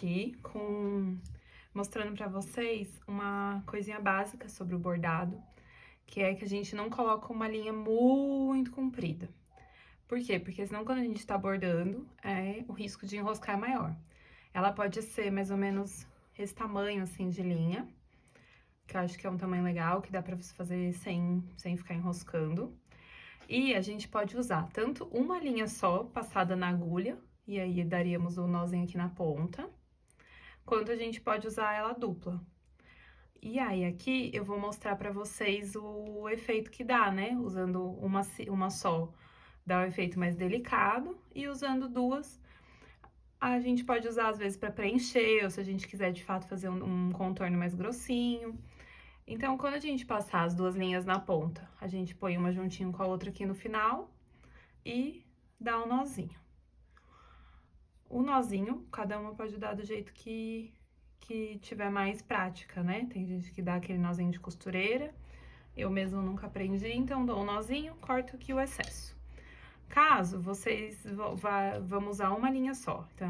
aqui mostrando pra vocês uma coisinha básica sobre o bordado, que é que a gente não coloca uma linha muito comprida. Por quê? Porque senão quando a gente tá bordando, o risco de enroscar é maior. Ela pode ser mais ou menos esse tamanho, assim, de linha, que eu acho que é um tamanho legal, que dá pra você fazer sem ficar enroscando. E a gente pode usar tanto uma linha só, passada na agulha, e aí daríamos o nozinho aqui na ponta, quanto a gente pode usar ela dupla. E aí, aqui eu vou mostrar pra vocês o efeito que dá, né? Usando uma só, dá um efeito mais delicado, e usando duas, a gente pode usar às vezes pra preencher, ou se a gente quiser de fato fazer um contorno mais grossinho. Então, quando a gente passar as duas linhas na ponta, a gente põe uma juntinho com a outra aqui no final e dá um nozinho. O nozinho, cada uma pode dar do jeito que tiver mais prática, né? Tem gente que dá aquele nozinho de costureira, eu mesmo nunca aprendi, então dou um nozinho, corto aqui o excesso. Caso vocês vamos usar uma linha só, então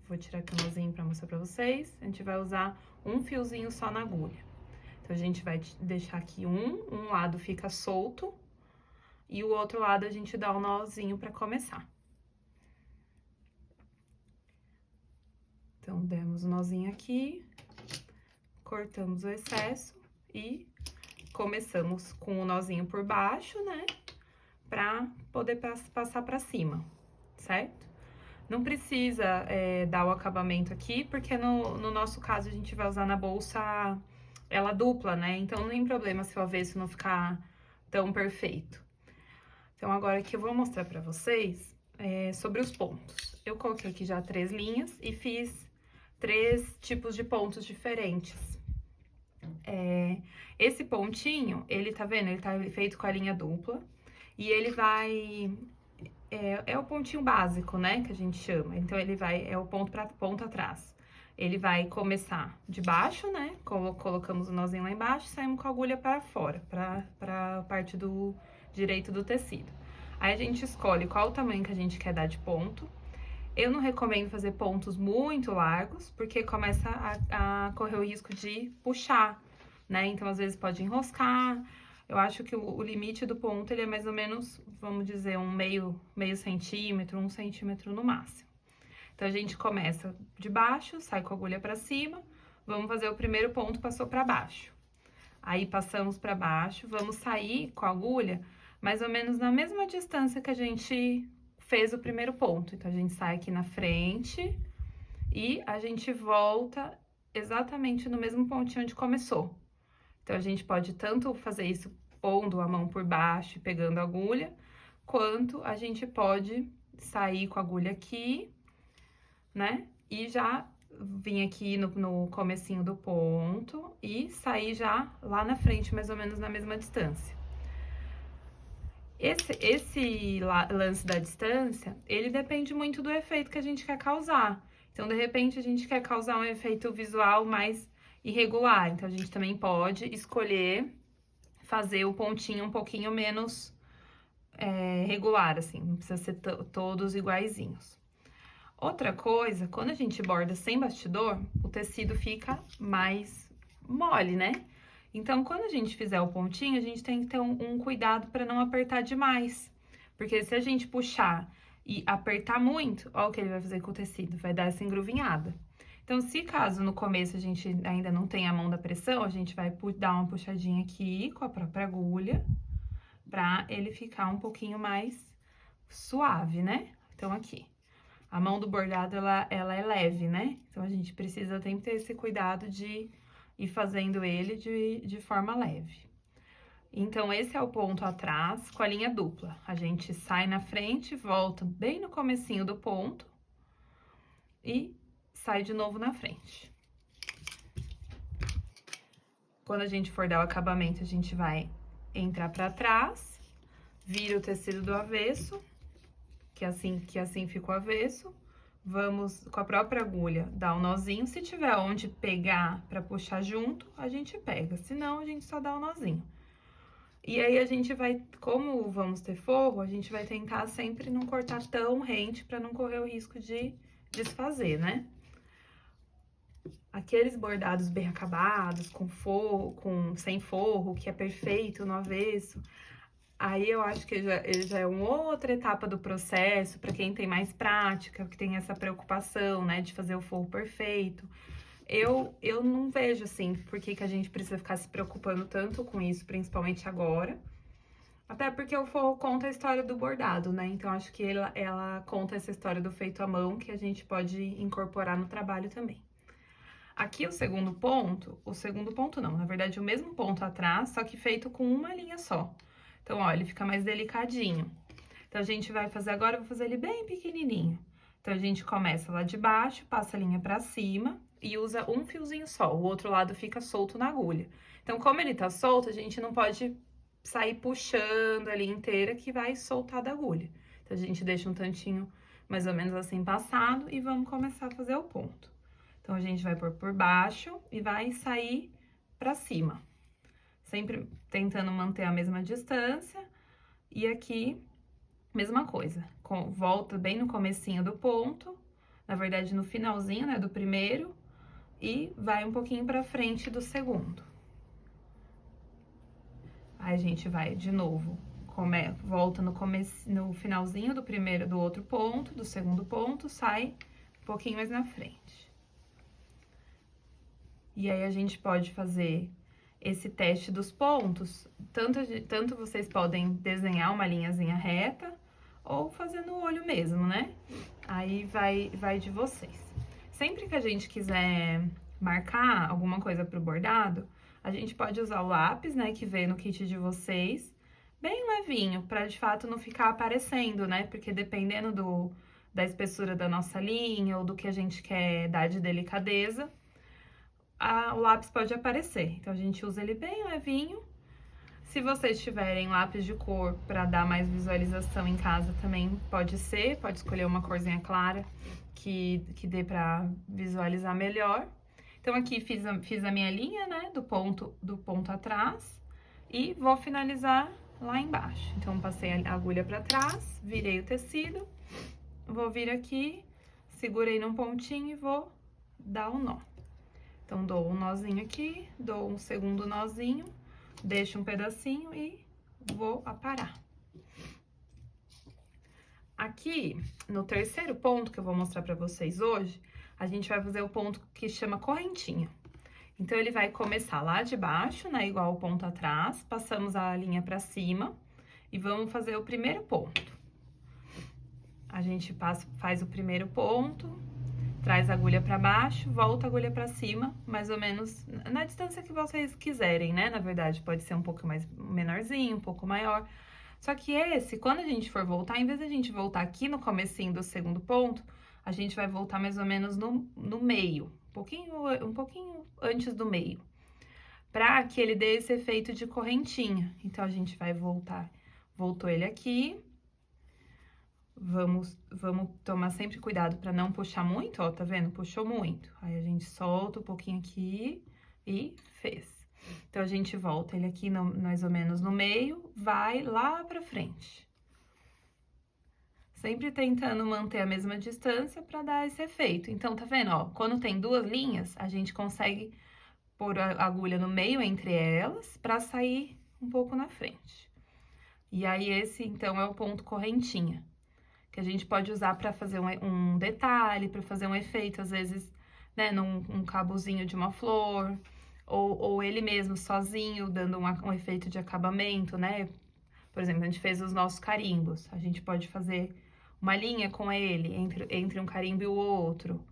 vou tirar aqui o nozinho pra mostrar pra vocês, a gente vai usar um fiozinho só na agulha. Então, a gente vai deixar aqui um lado fica solto e o outro lado a gente dá um nozinho pra começar. Então, demos o nozinho aqui, cortamos o excesso e começamos com o nozinho por baixo, né? Pra poder passar pra cima, certo? Não precisa dar o acabamento aqui, porque no nosso caso a gente vai usar na bolsa ela dupla, né? Então, não tem problema se o avesso não ficar tão perfeito. Então, agora que eu vou mostrar pra vocês sobre os pontos. Eu coloquei aqui já 3 linhas e fiz 3 tipos de pontos diferentes. Esse pontinho, ele tá vendo? Ele tá feito com a linha dupla. E ele vai... É o pontinho básico, né? Que a gente chama. Então, ele vai... É o ponto pra ponta atrás. Ele vai começar de baixo, né? Colocamos o nozinho lá embaixo e saímos com a agulha para fora, pra parte do direito do tecido. Aí, a gente escolhe qual o tamanho que a gente quer dar de ponto. Eu não recomendo fazer pontos muito largos, porque começa a correr o risco de puxar, né? Então, às vezes pode enroscar. Eu acho que o limite do ponto, ele é mais ou menos, vamos dizer, um meio centímetro, 1 centímetro no máximo. Então, a gente começa de baixo, sai com a agulha pra cima, vamos fazer o primeiro ponto, passou pra baixo. Aí, passamos pra baixo, vamos sair com a agulha mais ou menos na mesma distância que a gente fez o primeiro ponto. Então, a gente sai aqui na frente e a gente volta exatamente no mesmo pontinho onde começou. Então, a gente pode tanto fazer isso pondo a mão por baixo e pegando a agulha, quanto a gente pode sair com a agulha aqui, né? E já vim aqui no comecinho do ponto e sair já lá na frente, mais ou menos na mesma distância. Esse lance da distância, ele depende muito do efeito que a gente quer causar. Então, de repente, a gente quer causar um efeito visual mais irregular. Então, a gente também pode escolher fazer o pontinho um pouquinho menos regular, assim. Não precisa ser todos iguaizinhos. Outra coisa, quando a gente borda sem bastidor, o tecido fica mais mole, né? Então, quando a gente fizer o pontinho, a gente tem que ter um cuidado para não apertar demais. Porque se a gente puxar e apertar muito, ó o que ele vai fazer com o tecido, vai dar essa engruvinhada. Então, se caso no começo a gente ainda não tem a mão da pressão, a gente vai dar uma puxadinha aqui com a própria agulha, pra ele ficar um pouquinho mais suave, né? Então, aqui. A mão do bordado, ela é leve, né? Então, a gente precisa sempre ter esse cuidado de ir fazendo ele de forma leve. Então, esse é o ponto atrás com a linha dupla. A gente sai na frente, volta bem no comecinho do ponto e sai de novo na frente. Quando a gente for dar o acabamento, a gente vai entrar pra trás, vira o tecido do avesso, que assim fica o avesso. Vamos, com a própria agulha, dar um nozinho. Se tiver onde pegar pra puxar junto, a gente pega. Se não, a gente só dá o nozinho. E aí, a gente vai, como vamos ter forro, a gente vai tentar sempre não cortar tão rente pra não correr o risco de desfazer, né? aqueles bordados bem acabados, com forro, sem forro, que é perfeito no avesso, aí eu acho que ele já é uma outra etapa do processo, para quem tem mais prática, que tem essa preocupação, né, de fazer o forro perfeito. Eu não vejo, assim, por que a gente precisa ficar se preocupando tanto com isso, principalmente agora. Até porque o forro conta a história do bordado, né? Então, acho que ela conta essa história do feito à mão, que a gente pode incorporar no trabalho também. Aqui o segundo ponto não, na verdade o mesmo ponto atrás, só que feito com uma linha só. Então, ó, ele fica mais delicadinho. Então, a gente vai fazer agora, eu vou fazer ele bem pequenininho. Então, a gente começa lá de baixo, passa a linha pra cima e usa um fiozinho só, o outro lado fica solto na agulha. Então, como ele tá solto, a gente não pode sair puxando a linha inteira que vai soltar da agulha. Então, a gente deixa um tantinho mais ou menos assim passado e vamos começar a fazer o ponto. Então, a gente vai pôr por baixo e vai sair pra cima. Sempre tentando manter a mesma distância. E aqui, mesma coisa. Volta bem no comecinho do ponto, na verdade no finalzinho, né, do primeiro, e vai um pouquinho pra frente do segundo. Aí, a gente vai de novo, volta no finalzinho do outro ponto, do segundo ponto, sai um pouquinho mais na frente. E aí, a gente pode fazer esse teste dos pontos, tanto vocês podem desenhar uma linhazinha reta, ou fazer no olho mesmo, né? Aí, vai de vocês. Sempre que a gente quiser marcar alguma coisa pro bordado, a gente pode usar o lápis, né, que veio no kit de vocês, bem levinho, pra de fato não ficar aparecendo, né? Porque dependendo da espessura da nossa linha ou do que a gente quer dar de delicadeza, o lápis pode aparecer. Então, a gente usa ele bem levinho. Se vocês tiverem lápis de cor pra dar mais visualização em casa também pode ser, pode escolher uma corzinha clara que dê pra visualizar melhor. Então, aqui fiz a minha linha, né, do ponto atrás e vou finalizar lá embaixo. Então, passei a agulha pra trás, virei o tecido, vou vir aqui, segurei num pontinho e vou dar um nó. Então, dou um nozinho aqui, dou um segundo nozinho, deixo um pedacinho e vou aparar. Aqui, no terceiro ponto que eu vou mostrar pra vocês hoje, a gente vai fazer o ponto que chama correntinha. Então, ele vai começar lá de baixo, né, igual o ponto atrás, passamos a linha pra cima e vamos fazer o primeiro ponto. A gente faz o primeiro ponto, traz a agulha pra baixo, volta a agulha pra cima, mais ou menos na distância que vocês quiserem, né? Na verdade, pode ser um pouco mais menorzinho, um pouco maior. Só que quando a gente for voltar, em vez de a gente voltar aqui no comecinho do segundo ponto, a gente vai voltar mais ou menos no meio, um pouquinho antes do meio, pra que ele dê esse efeito de correntinha. Então, a gente vai voltou ele aqui. Vamos tomar sempre cuidado pra não puxar muito, ó, tá vendo? Puxou muito. Aí, a gente solta um pouquinho aqui e fez. Então, a gente volta ele aqui mais ou menos no meio, vai lá pra frente. Sempre tentando manter a mesma distância pra dar esse efeito. Então, tá vendo, ó? Quando tem duas linhas, a gente consegue pôr a agulha no meio entre elas pra sair um pouco na frente. E aí, esse, então, é o ponto correntinha, que a gente pode usar para fazer um detalhe, para fazer um efeito, às vezes, né, num cabozinho de uma flor, ou ele mesmo sozinho, dando um efeito de acabamento, né? Por exemplo, a gente fez os nossos carimbos, a gente pode fazer uma linha com ele, entre um carimbo e o outro.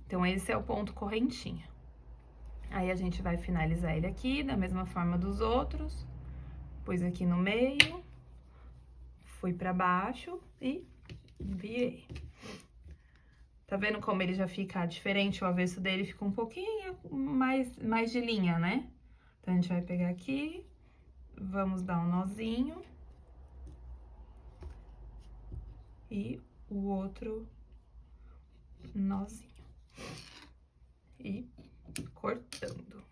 Então, esse é o ponto correntinha. Aí, a gente vai finalizar ele aqui, da mesma forma dos outros, pus aqui no meio, fui pra baixo e virei. Tá vendo como ele já fica diferente? O avesso dele fica um pouquinho mais de linha, né? Então, a gente vai pegar aqui, vamos dar um nozinho. E o outro nozinho. E cortando.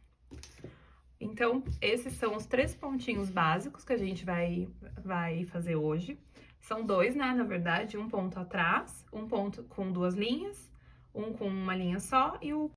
Então, esses são os 3 pontinhos básicos que a gente vai fazer hoje. São 2, né, na verdade, um ponto atrás, um ponto com 2 linhas, um com uma linha só e o